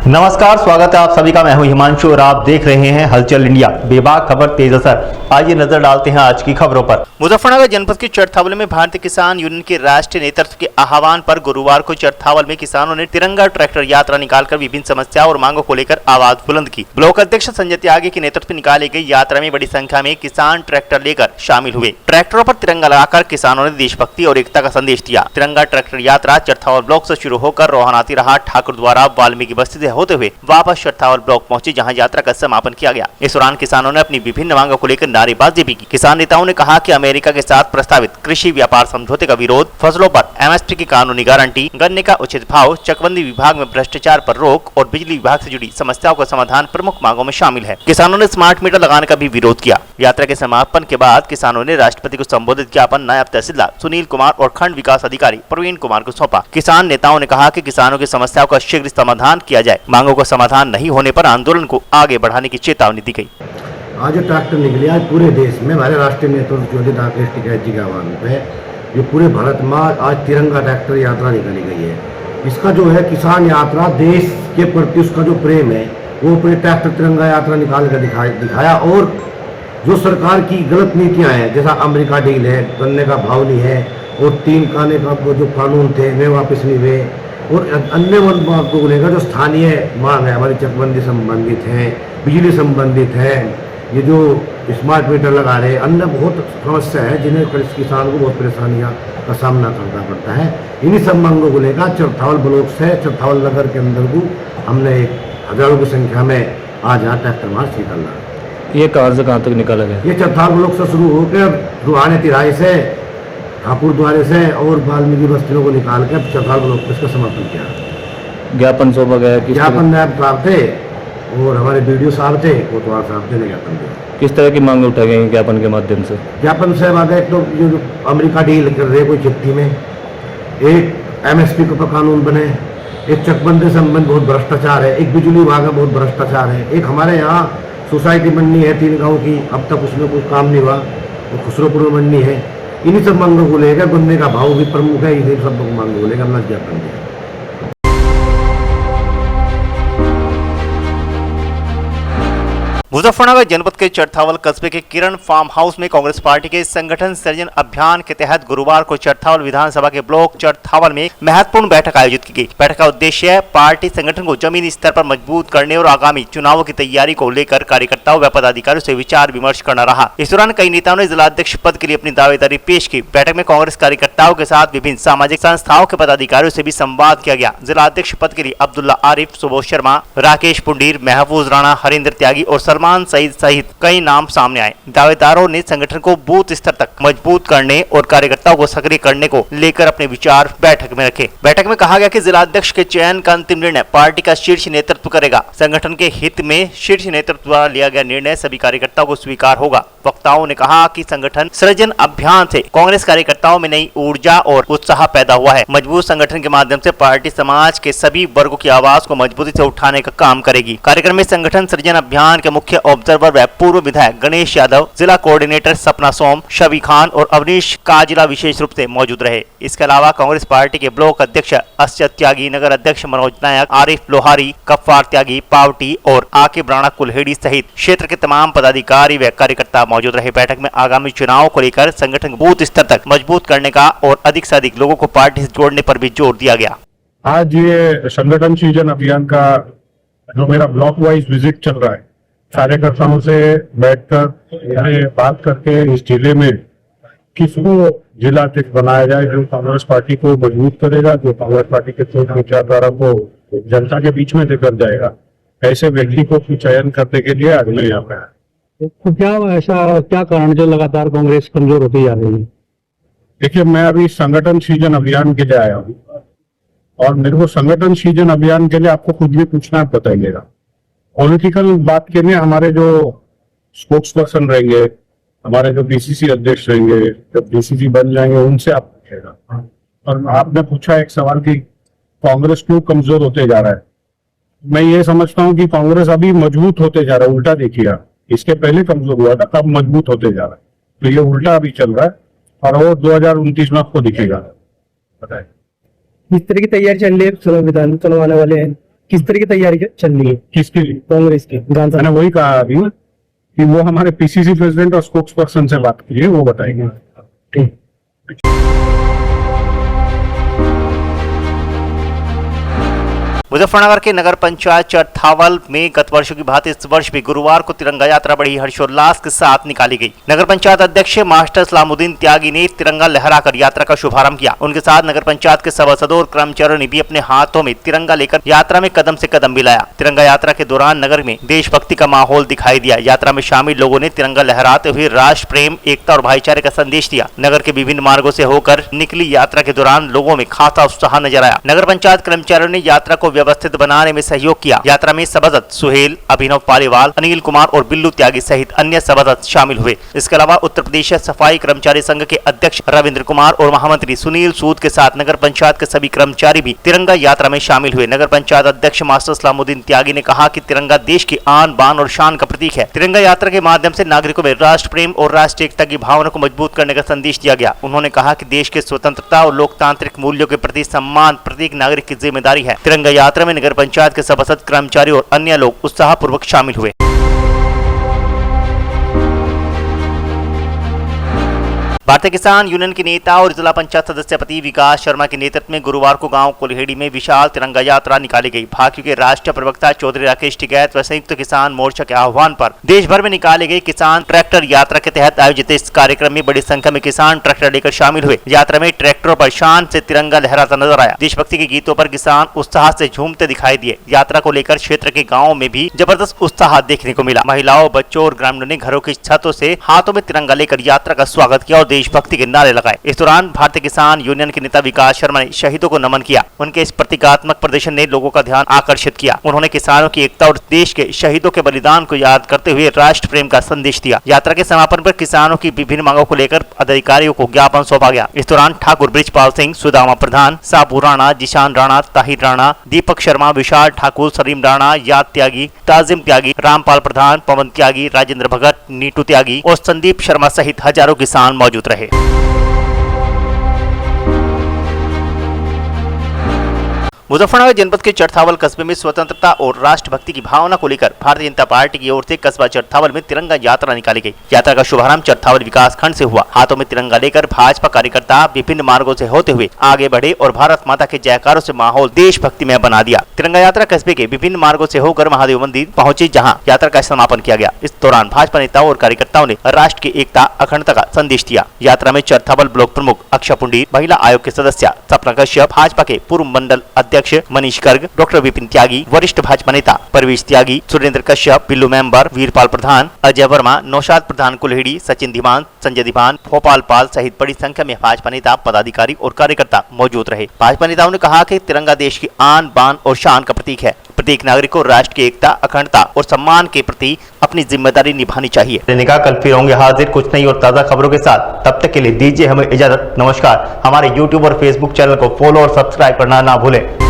नमस्कार, स्वागत है आप सभी का। मैं हूं हिमांशु और आप देख रहे हैं हलचल इंडिया। बेबाक खबर तेज असर। आइए नजर डालते हैं आज की खबरों पर। मुजफ्फरनगर जनपद के चरथावल में भारतीय किसान यूनियन के राष्ट्रीय नेतृत्व के आह्वान पर गुरुवार को चरथावल में किसानों ने तिरंगा ट्रैक्टर यात्रा निकालकर विभिन्न समस्याओं और मांगों को लेकर आवाज बुलंद की। ब्लॉक अध्यक्ष संजय त्यागी के नेतृत्व में निकाली गई यात्रा में बड़ी संख्या में किसान ट्रैक्टर लेकर शामिल हुए। ट्रैक्टरों पर तिरंगा लगाकर किसानों ने देशभक्ति और एकता का संदेश दिया। तिरंगा ट्रैक्टर यात्रा चरथावल ब्लॉक से शुरू होकर रोहनाती रहा ठाकुर द्वारा वाल्मीकि बस्ती से होते हुए वापस चरथावल ब्लॉक पहुंची, जहां यात्रा का समापन किया गया। इस दौरान किसानों ने अपनी विभिन्न मांगों को लेकर नारेबाजी भी की। किसान नेताओं ने कहा कि अमेरिका के साथ प्रस्तावित कृषि व्यापार समझौते का विरोध, फसलों पर एमएसपी की कानूनी गारंटी, गन्ने का उचित भाव, चकबंदी विभाग में भ्रष्टाचार पर रोक और बिजली विभाग से जुड़ी समस्याओं का समाधान प्रमुख मांगों में शामिल है। किसानों ने स्मार्ट मीटर लगाने का भी विरोध किया। यात्रा के समापन के बाद किसानों ने राष्ट्रपति को संबोधित ज्ञापन नायब तहसीलदार सुनील कुमार और खंड विकास अधिकारी प्रवीण कुमार को सौंपा। किसान नेताओं ने कहा कि किसानों की समस्याओं का शीघ्र समाधान किया जाए। मांगों का समाधान नहीं होने पर आंदोलन को आगे बढ़ाने की चेतावनी दी गई। आज ट्रैक्टर निकले आज पूरे देश में हमारे राष्ट्रीय नेतृत्व राकेश टिकैत जी के आह्वान पे जो पूरे भारत में आज तिरंगा ट्रैक्टर यात्रा निकाली गई है। इसका जो है किसान यात्रा, देश के प्रति उसका जो प्रेम है वो पूरे ट्रैक्टर तिरंगा यात्रा निकाल कर दिखाया। और जो सरकार की गलत नीतियाँ हैं, जैसा अमेरिका डील है, गन्ने का भाव नहीं है और 3 खाने का जो कानून थे वे वापस नहीं हुए, और अन्य मांग को लेकर जो स्थानीय मांग है हमारी चकबंदी संबंधित है, बिजली संबंधित है, ये जो स्मार्ट मीटर लगा रहे, अन्य बहुत समस्या है जिन्हें किसान को बहुत परेशानियां का सामना करना पड़ता है। इन्हीं सब मांगों को लेकर चरथावल ब्लॉक से चरथावल नगर के अंदर को हमने हजारों की संख्या में आज यहाँ ट्रैक्टर मार्च निकाला। ये कहाँ से कहाँ तक निकाला गया? ये चरथावल ब्लॉक से शुरू होकर रूहानी तिराई से, ठाकुर द्वारे से और वाल्मीकि बस्तियों को निकाल कर चरथावल ब्लॉक पे इसका समर्पण किया। ज्ञापन सौंपा गया? ज्ञापन नायब साहब थे और हमारे बीडीओ साहब थे, कोतवाल साहब थे ने ज्ञापन दिया। किस तरह की मांग उठाई गई ज्ञापन के माध्यम से? ज्ञापन से आगे एक तो जो अमेरिका डील कर रहे कोई चिट्ठी में, एक एमएसपी का कानून बने, एक चकबंदी संबंध बहुत भ्रष्टाचार है, एक बिजली विभाग में बहुत भ्रष्टाचार है, एक हमारे यहाँ सोसाइटी बननी है 3 गाँव की, अब तक उसमें कोई काम नहीं हुआ, वो खुसरोपुर बननी है। इन्हीं सब मांगों को लेकर गन्ने का भाव भी प्रमुख है। इन्हीं सब मांगों को लेकर हमने ज्ञापन दिया। मुजफ्फरनगर जनपद के चरथावल कस्बे के किरण फार्म हाउस में कांग्रेस पार्टी के संगठन सृजन अभियान के तहत गुरुवार को चरथावल विधानसभा के ब्लॉक चरथावल में महत्वपूर्ण बैठक आयोजित की गई। बैठक का उद्देश्य पार्टी संगठन को जमीनी स्तर पर मजबूत करने और आगामी चुनावों की तैयारी को लेकर कार्यकर्ताओं व पदाधिकारियों से विचार विमर्श करना रहा। इस दौरान कई नेताओं ने जिलाध्यक्ष पद के लिए अपनी दावेदारी पेश की। बैठक में कांग्रेस कार्यकर्ताओं के साथ विभिन्न सामाजिक संस्थाओं के पदाधिकारियों से भी संवाद किया गया। जिलाध्यक्ष पद के लिए अब्दुल्ला आरिफ, सुबोध शर्मा, राकेश पुंडीर, महफूज राणा, हरिंद्र त्यागी और सलमान सईद सहित कई नाम सामने आए। दावेदारों ने संगठन को बूथ स्तर तक मजबूत करने और कार्यकर्ताओं को सक्रिय करने को लेकर अपने विचार बैठक में रखे। बैठक में कहा गया कि जिलाध्यक्ष के चयन का अंतिम निर्णय पार्टी का शीर्ष नेतृत्व करेगा। संगठन के हित में शीर्ष नेतृत्व द्वारा लिया गया निर्णय सभी कार्यकर्ताओं को स्वीकार होगा। वक्ताओं ने कहा कि संगठन सृजन अभियान से कांग्रेस कार्यकर्ताओं में नई ऊर्जा और उत्साह पैदा हुआ है। मजबूत संगठन के माध्यम से पार्टी समाज के सभी वर्गों की आवाज को मजबूती से उठाने का काम करेगी। कार्यक्रम में संगठन सृजन अभियान के मुख्य ऑब्जर्वर व पूर्व विधायक गणेश यादव, जिला कोऑर्डिनेटर सपना सोम, शबी खान और अवनीश काजिला विशेष रूप से मौजूद रहे। इसके अलावा कांग्रेस पार्टी के ब्लॉक अध्यक्ष असद त्यागी, नगर अध्यक्ष मनोज नायक, आरिफ लोहारी, कफ्फार त्यागी, पावटी और आकिब राणा कुल्हेड़ी सहित क्षेत्र के तमाम पदाधिकारी व कार्यकर्ता मौजूद रहे। बैठक में आगामी चुनाव को लेकर संगठन बूथ स्तर तक मजबूत करने का और अधिक से अधिक लोगों को पार्टी से जोड़ने पर भी जोर दिया गया। आज ये संगठन सृजन अभियान का जो मेरा ब्लॉक वाइज विजिट चल रहा है, कार्यकर्ताओं से बैठकर बात करके इस जिले में किसको जिलाध्यक्ष बनाया जाए जो कांग्रेस पार्टी को मजबूत करेगा, जो कांग्रेस पार्टी के सोच विचारधारा को जनता के बीच में लेकर जाएगा, ऐसे व्यक्ति को चयन करने के लिए आज मैं यहाँ पे आया। तो क्या ऐसा क्या कारण जो लगातार कांग्रेस कमजोर होती जा रही है? देखिए, मैं अभी संगठन सृजन अभियान के लिए आया हूँ और मेरे को संगठन सृजन अभियान के लिए आपको खुद भी पूछना बताइएगा। पॉलिटिकल बात के लिए हमारे जो स्पोक्स पर्सन रहेंगे, हमारे जो बीसीसी अध्यक्ष रहेंगे, जब बीसीसी बन जाएंगे उनसे आप पूछेगा। और आपने पूछा एक सवाल कि कांग्रेस क्यों कमजोर होते जा रहा है। मैं ये समझता हूँ कि कांग्रेस अभी मजबूत होते जा रहा है। उल्टा देखिए, इसके पहले कमजोर हुआ था, अब मजबूत होते जा रहा है। तो ये उल्टा अभी चल रहा है और वो 2029 में आपको दिखेगा। बताए किस तरह की तैयारी चल रही है? विधान चुनाव आने वाले हैं, किस तरह की तैयारी चल रही है किसके लिए? कांग्रेस की? मैंने वही कहा अभी कि वो हमारे पीसीसी प्रेसिडेंट और स्पोक्स पर्सन से बात कीजिए, वो बताएंगे। ठीक। मुजफ्फरनगर के नगर पंचायत चरथावल में गत वर्षों की भांति इस वर्ष भी गुरुवार को तिरंगा यात्रा बड़ी हर्षोल्लास के साथ निकाली गई। नगर पंचायत अध्यक्ष मास्टर सलामुद्दीन त्यागी ने तिरंगा लहराकर यात्रा का शुभारंभ किया। उनके साथ नगर पंचायत के सभासदों और कर्मचारियों ने भी अपने हाथों में तिरंगा लेकर यात्रा में कदम से कदम मिलाया। तिरंगा यात्रा के दौरान नगर में देशभक्ति का माहौल दिखाई दिया। यात्रा में शामिल लोगों ने तिरंगा लहराते हुए राष्ट्र प्रेम, एकता और भाईचारे का संदेश दिया। नगर के विभिन्न मार्गों से होकर निकली यात्रा के दौरान लोगों में खासा उत्साह नजर आया। नगर पंचायत कर्मचारियों ने यात्रा को व्यवस्थित बनाने में सहयोग किया। यात्रा में सभासद सुहेल, अभिनव पालीवाल, अनिल कुमार और बिल्लू त्यागी सहित अन्य सभासद शामिल हुए। इसके अलावा उत्तर प्रदेश सफाई कर्मचारी संघ के अध्यक्ष रविंद्र कुमार और महामंत्री सुनील सूद के साथ नगर पंचायत के सभी कर्मचारी भी तिरंगा यात्रा में शामिल हुए। नगर पंचायत अध्यक्ष मास्टर सलामुद्दीन त्यागी ने कहा कि तिरंगा देश की आन बान और शान का प्रतीक है। तिरंगा यात्रा के माध्यम से नागरिकों में राष्ट्र प्रेम और राष्ट्रीय एकता की भावना को मजबूत करने का संदेश दिया गया। उन्होंने कहा कि देश के स्वतंत्रता और लोकतांत्रिक मूल्यों के प्रति सम्मान प्रत्येक नागरिक की जिम्मेदारी है। तिरंगा यात्रा में नगर पंचायत के सभासद, कर्मचारी और अन्य लोग उत्साहपूर्वक शामिल हुए। भारतीय किसान यूनियन के नेता और जिला पंचायत सदस्य पति विकास शर्मा के नेतृत्व में गुरुवार को गांव कोल्हेड़ी में विशाल तिरंगा यात्रा निकाली गई। भाजपा के राष्ट्रीय प्रवक्ता चौधरी राकेश टिकैत व संयुक्त किसान मोर्चा के आह्वान पर देश भर में निकाली गई किसान ट्रैक्टर यात्रा के तहत आयोजित इस कार्यक्रम में बड़ी संख्या में किसान ट्रैक्टर लेकर शामिल हुए। यात्रा में ट्रैक्टरों पर शान से तिरंगा लहराता नजर आया। देशभक्ति के गीतों पर किसान उत्साह से झूमते दिखाई दिए। यात्रा को लेकर क्षेत्र के गाँव में भी जबरदस्त उत्साह देखने को मिला। महिलाओं, बच्चों और ग्रामीणों ने घरों की छतों से हाथों में तिरंगा लेकर यात्रा का स्वागत किया और देशभक्ति के नारे लगाए। इस दौरान भारतीय किसान यूनियन के नेता विकास शर्मा ने शहीदों को नमन किया। उनके इस प्रतीकात्मक प्रदर्शन ने लोगों का ध्यान आकर्षित किया। उन्होंने किसानों की एकता और देश के शहीदों के बलिदान को याद करते हुए राष्ट्र प्रेम का संदेश दिया। यात्रा के समापन पर किसानों की विभिन्न मांगों को लेकर अधिकारियों को ज्ञापन सौंपा गया। इस दौरान ठाकुर बृजपाल सिंह, सुदामा प्रधान, साबू राणा, जिशान राणा, ताहिर राणा, दीपक शर्मा, विशाल ठाकुर, सलीम राणा, याद त्यागी, ताजिम त्यागी, रामपाल प्रधान, पवन त्यागी, राजेंद्र भगत, नीटू त्यागी और संदीप शर्मा सहित हजारों किसान मौजूद रहे। मुजफ्फरनगर जनपद के चरथावल कस्बे में स्वतंत्रता और राष्ट्रभक्ति की भावना को लेकर भारतीय जनता पार्टी की ओर से कस्बा चरथावल में तिरंगा यात्रा निकाली गई। यात्रा का शुभारंभ चरथावल विकास खंड से हुआ। हाथों में तिरंगा लेकर भाजपा कार्यकर्ता विभिन्न मार्गों से होते हुए आगे बढ़े और भारत माता के जयकारों से माहौल देशभक्ति में बना दिया। तिरंगा यात्रा कस्बे के विभिन्न मार्गों से होकर महादेव मंदिर पहुंची, जहां यात्रा का समापन किया गया। इस दौरान भाजपा नेताओं और कार्यकर्ताओं ने राष्ट्र की एकता, अखंडता का संदेश दिया। यात्रा में चरथावल ब्लॉक प्रमुख अक्षय पुंडीर, महिला आयोग के सदस्य सपना कश्यप, भाजपा के पूर्व मंडल अध्यक्ष मनीष गर्ग, डॉक्टर विपिन त्यागी, वरिष्ठ भाजपा नेता परवेश त्यागी, सुरेंद्र कश्यप, बिल्लू मेंबर, वीरपाल प्रधान, अजय वर्मा, नौशाद प्रधान कुल्हेड़ी, सचिन धीमान, संजय धीमान, भोपाल पाल सहित बड़ी संख्या में भाजपा नेता, पदाधिकारी और कार्यकर्ता मौजूद रहे। भाजपा नेताओं ने कहा कि तिरंगा देश की आन बान और शान का प्रतीक है। प्रत्येक नागरिक को राष्ट्र की एकता, अखंडता और सम्मान के प्रति अपनी जिम्मेदारी निभानी चाहिए। निकाह कल फिर होंगे हाजिर कुछ नई और ताजा खबरों के साथ। तब तक के लिए दीजिए हमें इजाजत। नमस्कार। हमारे YouTube और Facebook चैनल को फॉलो और सब्सक्राइब करना ना भूलें।